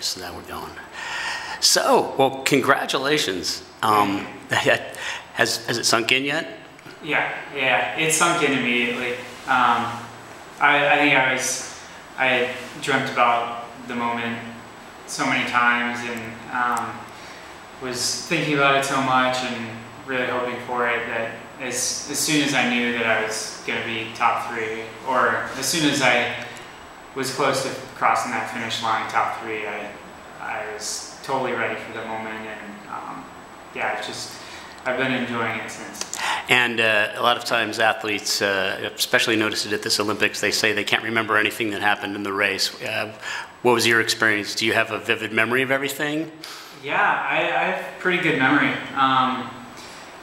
so now we're going. So, well, congratulations. Has it sunk in yet? Yeah, it sunk in immediately. I think I had dreamt about the moment so many times and was thinking about it so much and really hoping for it that as soon as I knew that I was going to be top 3, or as soon as I was close to crossing that finish line, top 3, I was totally ready for the moment, and yeah, I've been enjoying it since. And a lot of times athletes, especially noticed it at this Olympics, they say they can't remember anything that happened in the race. What was your experience? Do you have a vivid memory of everything? Yeah, I have pretty good memory.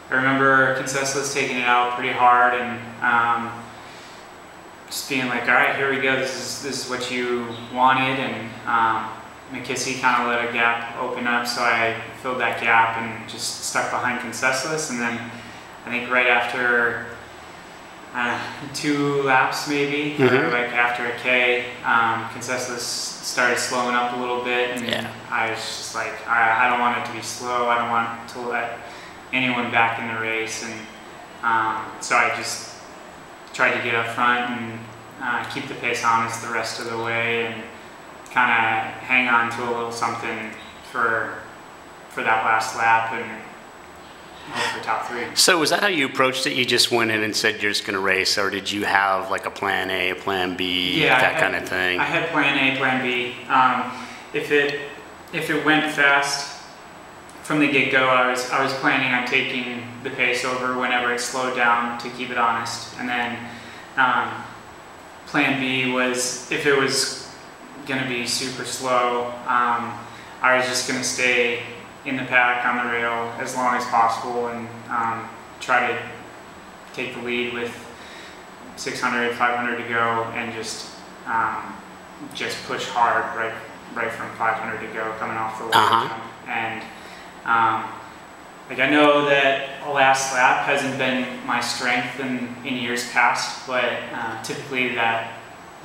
I remember Conseslus taking it out pretty hard and just being like, all right, here we go, this is what you wanted, and McKissy kind of let a gap open up, so I filled that gap and just stuck behind Conseslus, and then I think right after 2 laps maybe, or like after a K, Conseslus started slowing up a little bit, and I was just like, I don't want it to be slow, I don't want to let anyone back in the race, and so I just tried to get up front and keep the pace honest the rest of the way, and kind of hang on to a little something for that last lap and hope for top 3. So was that how you approached it? You just went in and said you're just going to race, or did you have like a plan A, a plan B, that kind of thing? I had plan A, plan B. If it went fast from the get-go, I was planning on taking the pace over whenever it slowed down to keep it honest, and then plan B was if it was going to be super slow, I was just going to stay in the pack on the rail as long as possible and try to take the lead with 600, 500 to go, and just push hard right from 500 to go coming off the jump. And like, I know that a last lap hasn't been my strength in years past, but typically that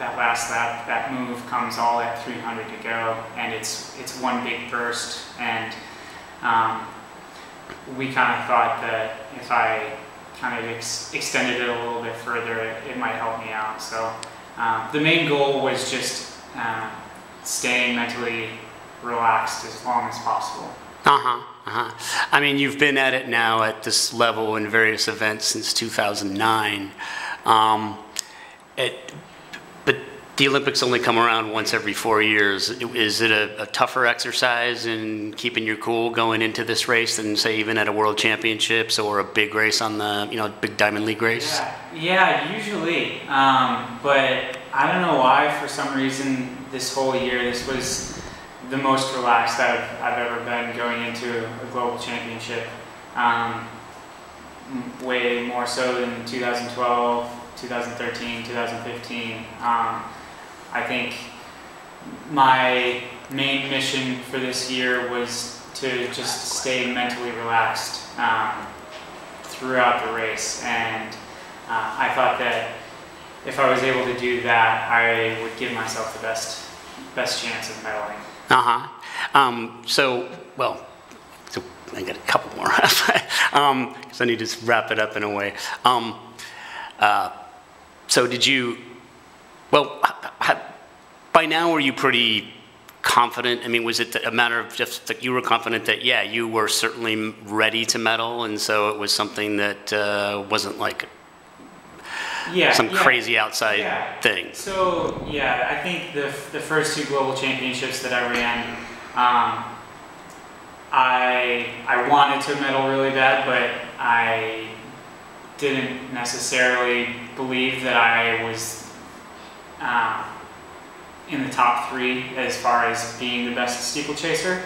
last lap, that move comes all at 300 to go, and it's one big burst, and we kind of thought that if I kind of extended it a little bit further, it might help me out. So the main goal was just staying mentally relaxed as long as possible. I mean, you've been at it now at this level in various events since 2009. But the Olympics only come around once every 4 years. Is it a tougher exercise in keeping your cool going into this race than, say, even at a World Championships or a big race on the, big Diamond League race? Yeah, usually. But I don't know why, for some reason, this whole year, this was the most relaxed I've ever been going into a global championship. Way more so than 2012. 2013, 2015. I think my main mission for this year was to just stay mentally relaxed throughout the race, and I thought that if I was able to do that, I would give myself the best chance of medaling. So I got a couple more because I need to wrap it up in a way. So did you, by now were you pretty confident? I mean, was it a matter of just that you were confident that, you were certainly ready to medal, and so it was something that wasn't like some crazy outside thing? So, I think the first 2 global championships that I ran, I wanted to medal really bad, but I didn't necessarily believe that I was in the top 3 as far as being the best steeplechaser.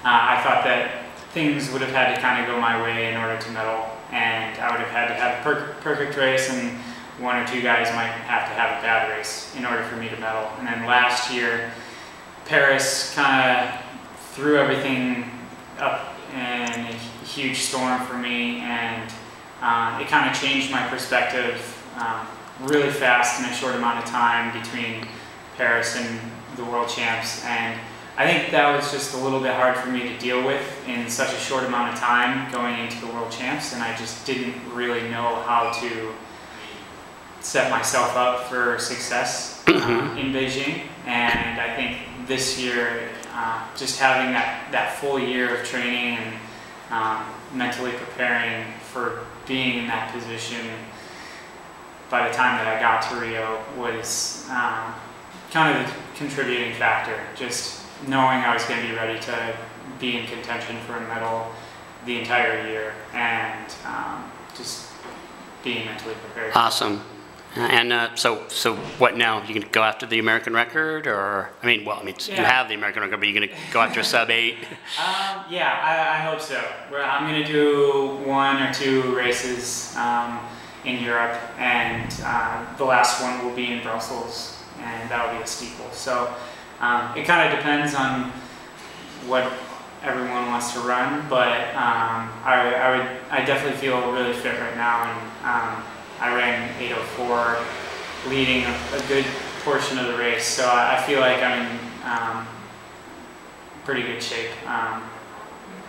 I thought that things would have had to kind of go my way in order to medal, and I would have had to have a perfect race, and 1 or 2 guys might have to have a bad race in order for me to medal. And then last year, Paris kind of threw everything up in a huge storm for me, and it kind of changed my perspective really fast in a short amount of time between Paris and the World Champs, and I think that was just a little bit hard for me to deal with in such a short amount of time going into the World Champs, and I just didn't really know how to set myself up for success in Beijing. And I think this year, just having that full year of training and mentally preparing for being in that position by the time that I got to Rio was kind of the contributing factor. Just knowing I was going to be ready to be in contention for a medal the entire year, and just being mentally prepared. Awesome. And so what now? You can go after the American record, or you have the American record, but you're going to go after a sub-8? Yeah, I hope so. I'm going to do 1 or 2 races in Europe, and the last one will be in Brussels, and that'll be a steeple. So it kind of depends on what everyone wants to run, but I definitely feel really fit right now, and I ran 8:04 leading a good portion of the race, so I feel like I'm in pretty good shape.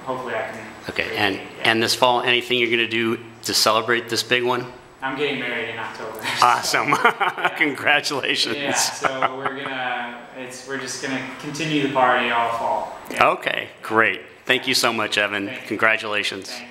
Hopefully I can. Okay, and this fall, anything you're going to do to celebrate this big one? I'm getting married in October. Awesome! So, yeah. Congratulations. Yeah, so we're just gonna continue the party all fall. Yeah. Okay, great. Thank you so much, Evan. Congratulations. Thanks.